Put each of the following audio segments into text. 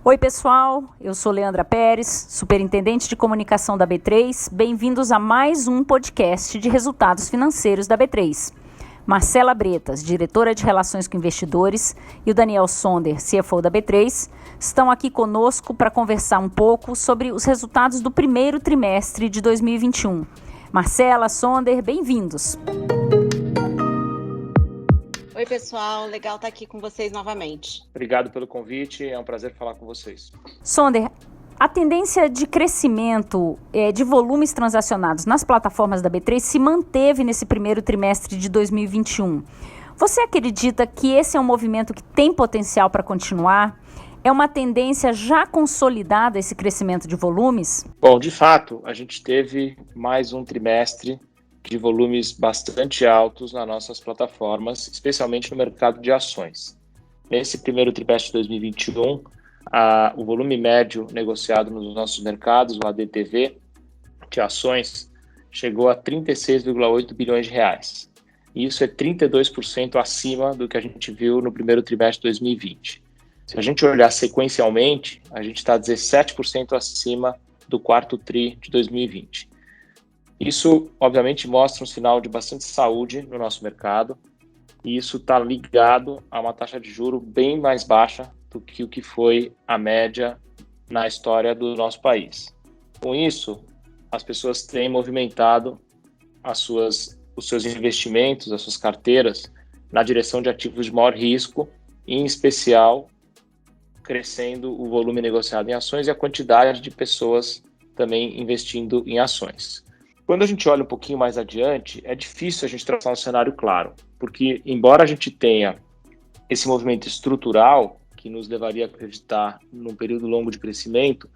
Oi pessoal, eu sou Leandra Pérez, superintendente de comunicação da B3. Bem-vindos a mais um podcast de resultados financeiros da B3. Marcela Bretas, diretora de Relações com Investidores, e o Daniel Sonder, CFO da B3, estão aqui conosco para conversar um pouco sobre os resultados do primeiro trimestre de 2021. Marcela, Sonder, bem-vindos. Oi, pessoal. Legal estar aqui com vocês novamente. Obrigado pelo convite. É um prazer falar com vocês. Sonder, a tendência de crescimento de volumes transacionados nas plataformas da B3 se manteve nesse primeiro trimestre de 2021. Você acredita que esse é um movimento que tem potencial para continuar? É uma tendência já consolidada esse crescimento de volumes? Bom, de fato, a gente teve mais um trimestre de volumes bastante altos nas nossas plataformas, especialmente no mercado de ações. Nesse primeiro trimestre de 2021, o volume médio negociado nos nossos mercados, o ADTV, de ações, chegou a 36,8 bilhões de reais. E isso é 32% acima do que a gente viu no primeiro trimestre de 2020. Se a gente olhar sequencialmente, a gente está 17% acima do quarto TRI de 2020. Isso, obviamente, mostra um sinal de bastante saúde no nosso mercado, e isso está ligado a uma taxa de juros bem mais baixa do que o que foi a média na história do nosso país. Com isso, as pessoas têm movimentado os seus investimentos, as suas carteiras, na direção de ativos de maior risco, em especial crescendo o volume negociado em ações e a quantidade de pessoas também investindo em ações. Quando a gente olha um pouquinho mais adiante, é difícil a gente traçar um cenário claro, porque embora a gente tenha esse movimento estrutural que nos levaria a acreditar num período longo de crescimento,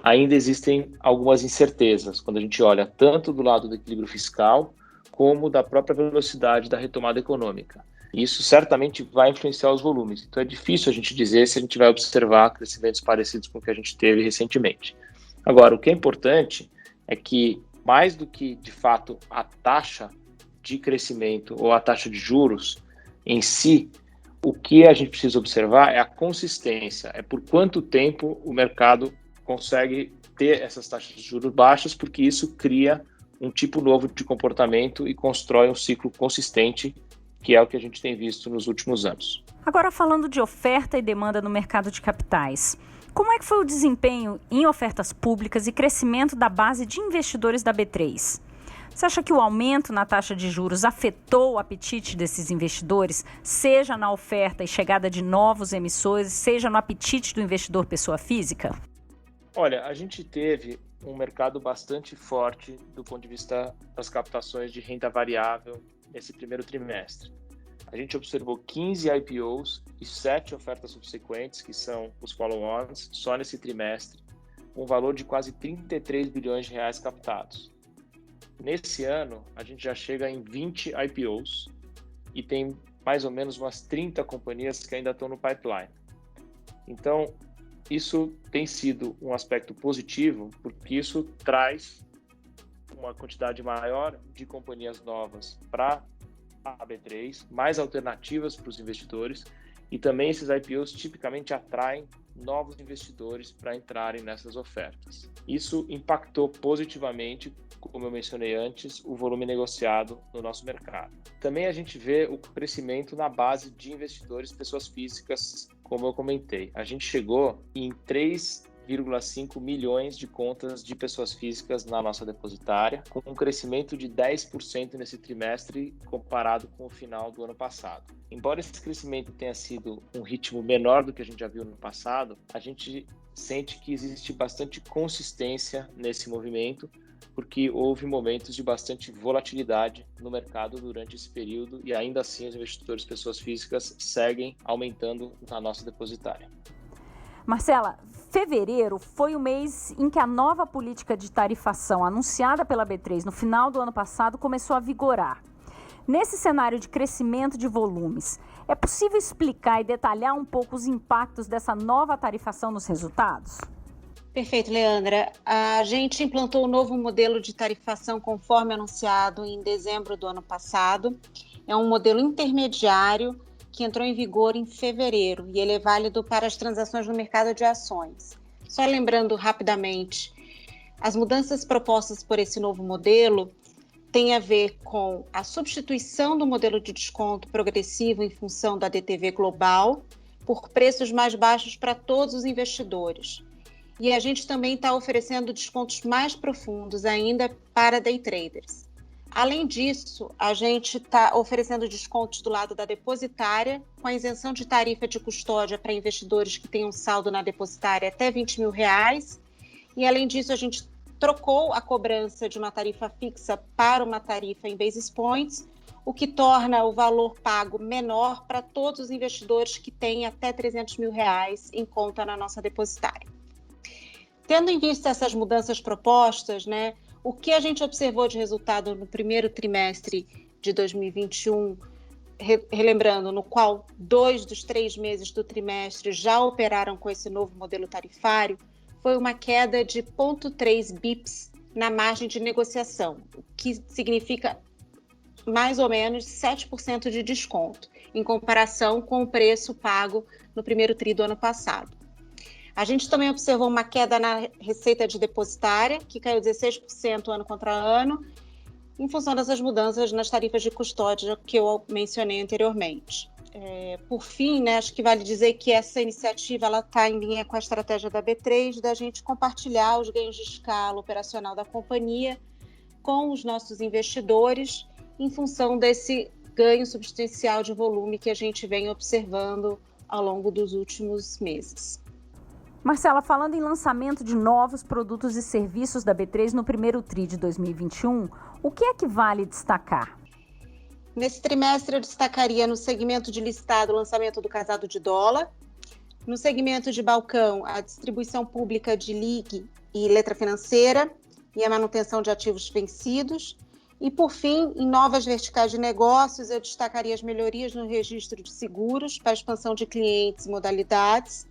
ainda existem algumas incertezas quando a gente olha tanto do lado do equilíbrio fiscal como da própria velocidade da retomada econômica. E isso certamente vai influenciar os volumes. Então é difícil a gente dizer se a gente vai observar crescimentos parecidos com o que a gente teve recentemente. Agora, o que é importante é que mais do que, de fato, a taxa de crescimento ou a taxa de juros em si, o que a gente precisa observar é a consistência, é por quanto tempo o mercado consegue ter essas taxas de juros baixas, porque isso cria um tipo novo de comportamento e constrói um ciclo consistente, que é o que a gente tem visto nos últimos anos. Agora, falando de oferta e demanda no mercado de capitais, como é que foi o desempenho em ofertas públicas e crescimento da base de investidores da B3? Você acha que o aumento na taxa de juros afetou o apetite desses investidores, seja na oferta e chegada de novos emissores, seja no apetite do investidor pessoa física? Olha, a gente teve um mercado bastante forte do ponto de vista das captações de renda variável nesse primeiro trimestre. A gente observou 15 IPOs e 7 ofertas subsequentes, que são os follow-ons, só nesse trimestre, com um valor de quase 33 bilhões de reais captados. Nesse ano, a gente já chega em 20 IPOs e tem mais ou menos umas 30 companhias que ainda estão no pipeline. Então, isso tem sido um aspecto positivo, porque isso traz uma quantidade maior de companhias novas para a B3, mais alternativas para os investidores, e também esses IPOs tipicamente atraem novos investidores para entrarem nessas ofertas. Isso impactou positivamente, como eu mencionei antes, o volume negociado no nosso mercado. Também a gente vê o crescimento na base de investidores, pessoas físicas, como eu comentei. A gente chegou em 3,5 milhões de contas de pessoas físicas na nossa depositária, com um crescimento de 10% nesse trimestre comparado com o final do ano passado. Embora esse crescimento tenha sido um ritmo menor do que a gente já viu no passado, a gente sente que existe bastante consistência nesse movimento, porque houve momentos de bastante volatilidade no mercado durante esse período e ainda assim os investidores pessoas físicas seguem aumentando na nossa depositária. Marcela, fevereiro foi o mês em que a nova política de tarifação anunciada pela B3 no final do ano passado começou a vigorar. Nesse cenário de crescimento de volumes, é possível explicar e detalhar um pouco os impactos dessa nova tarifação nos resultados? Perfeito, Leandra. A gente implantou um novo modelo de tarifação conforme anunciado em dezembro do ano passado. É um modelo intermediário que entrou em vigor em fevereiro e ele é válido para as transações no mercado de ações. Só lembrando rapidamente, as mudanças propostas por esse novo modelo têm a ver com a substituição do modelo de desconto progressivo em função da DTV global por preços mais baixos para todos os investidores. E a gente também está oferecendo descontos mais profundos ainda para day traders. Além disso, a gente está oferecendo descontos do lado da depositária, com a isenção de tarifa de custódia para investidores que tenham saldo na depositária até R$20 mil. E além disso, a gente trocou a cobrança de uma tarifa fixa para uma tarifa em basis points, o que torna o valor pago menor para todos os investidores que têm até R$300 mil em conta na nossa depositária. Tendo em vista essas mudanças propostas, o que a gente observou de resultado no primeiro trimestre de 2021, relembrando, no qual 2 dos 3 meses do trimestre já operaram com esse novo modelo tarifário, foi uma queda de 0,3 bips na margem de negociação, o que significa mais ou menos 7% de desconto, em comparação com o preço pago no primeiro tri do ano passado. A gente também observou uma queda na receita de depositária, que caiu 16% ano contra ano, em função dessas mudanças nas tarifas de custódia que eu mencionei anteriormente. Por fim, acho que vale dizer que essa iniciativa está em linha com a estratégia da B3, da gente compartilhar os ganhos de escala operacional da companhia com os nossos investidores, em função desse ganho substancial de volume que a gente vem observando ao longo dos últimos meses. Marcela, falando em lançamento de novos produtos e serviços da B3 no primeiro TRI de 2021, o que é que vale destacar? Nesse trimestre, eu destacaria no segmento de listado o lançamento do casado de dólar, no segmento de balcão, a distribuição pública de ligue e letra financeira e a manutenção de ativos vencidos. E, por fim, em novas verticais de negócios, eu destacaria as melhorias no registro de seguros para a expansão de clientes e modalidades,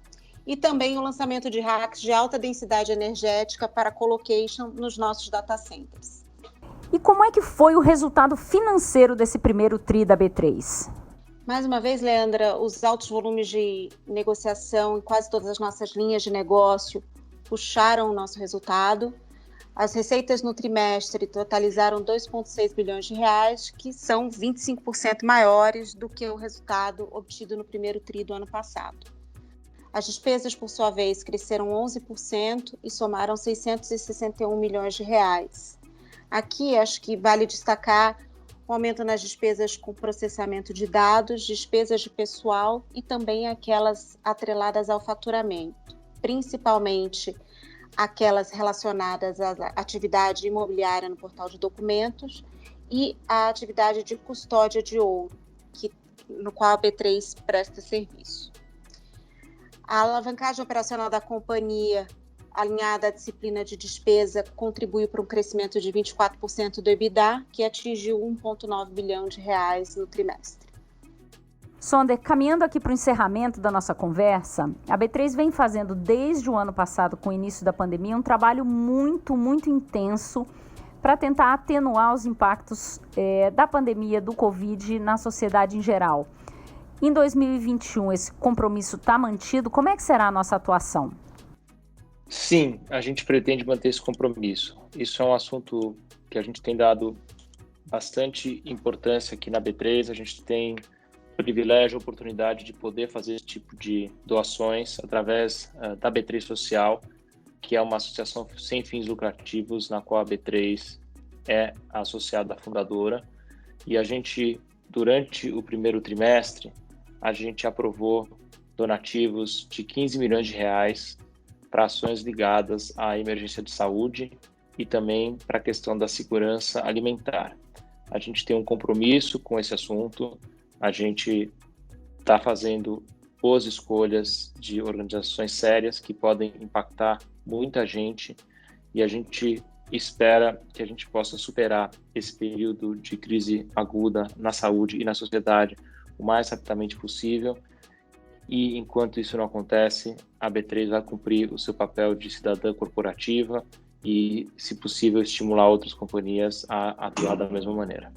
e também o lançamento de racks de alta densidade energética para colocation nos nossos data centers. E como é que foi o resultado financeiro desse primeiro TRI da B3? Mais uma vez, Leandra, os altos volumes de negociação em quase todas as nossas linhas de negócio puxaram o nosso resultado. As receitas no trimestre totalizaram R$2,6 bilhões, que são 25% maiores do que o resultado obtido no primeiro TRI do ano passado. As despesas, por sua vez, cresceram 11% e somaram R$661 milhões. Aqui, acho que vale destacar o aumento nas despesas com processamento de dados, despesas de pessoal e também aquelas atreladas ao faturamento, principalmente aquelas relacionadas à atividade imobiliária no portal de documentos e à atividade de custódia de ouro, no qual a B3 presta serviço. A alavancagem operacional da companhia, alinhada à disciplina de despesa, contribuiu para um crescimento de 24% do EBITDA, que atingiu R$1,9 bilhão no trimestre. Sonder, caminhando aqui para o encerramento da nossa conversa, a B3 vem fazendo desde o ano passado, com o início da pandemia, um trabalho muito intenso para tentar atenuar os impactos da pandemia do Covid na sociedade em geral. Em 2021, esse compromisso está mantido? Como é que será a nossa atuação? Sim, a gente pretende manter esse compromisso. Isso é um assunto que a gente tem dado bastante importância aqui na B3. A gente tem privilégio, oportunidade de poder fazer esse tipo de doações através da B3 Social, que é uma associação sem fins lucrativos, na qual a B3 é a associada fundadora. E a gente, durante o primeiro trimestre, a gente aprovou donativos de R$15 milhões para ações ligadas à emergência de saúde e também para a questão da segurança alimentar. A gente tem um compromisso com esse assunto, a gente está fazendo boas escolhas de organizações sérias que podem impactar muita gente e a gente espera que a gente possa superar esse período de crise aguda na saúde e na sociedade o mais rapidamente possível. E enquanto isso não acontece, a B3 vai cumprir o seu papel de cidadã corporativa e, se possível, estimular outras companhias a atuar da mesma maneira.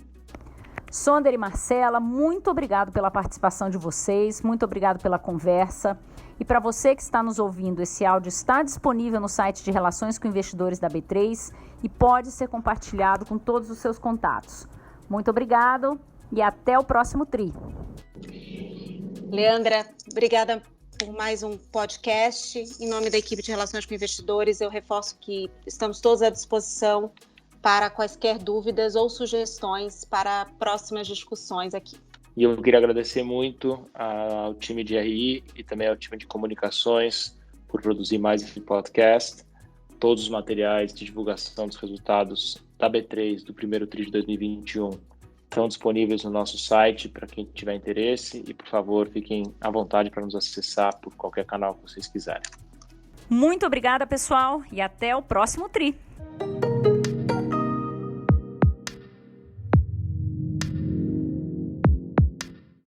Sonder e Marcela, muito obrigado pela participação de vocês, muito obrigado pela conversa. E para você que está nos ouvindo, esse áudio está disponível no site de Relações com Investidores da B3 e pode ser compartilhado com todos os seus contatos. Muito obrigado e até o próximo TRI. Leandra, obrigada por mais um podcast. Em nome da equipe de Relações com Investidores, eu reforço que estamos todos à disposição para quaisquer dúvidas ou sugestões para próximas discussões aqui. E eu queria agradecer muito ao time de RI e também ao time de comunicações por produzir mais esse podcast. Todos os materiais de divulgação dos resultados da B3 do primeiro TRI de 2021 estão disponíveis no nosso site para quem tiver interesse e, por favor, fiquem à vontade para nos acessar por qualquer canal que vocês quiserem. Muito obrigada, pessoal, e até o próximo TRI.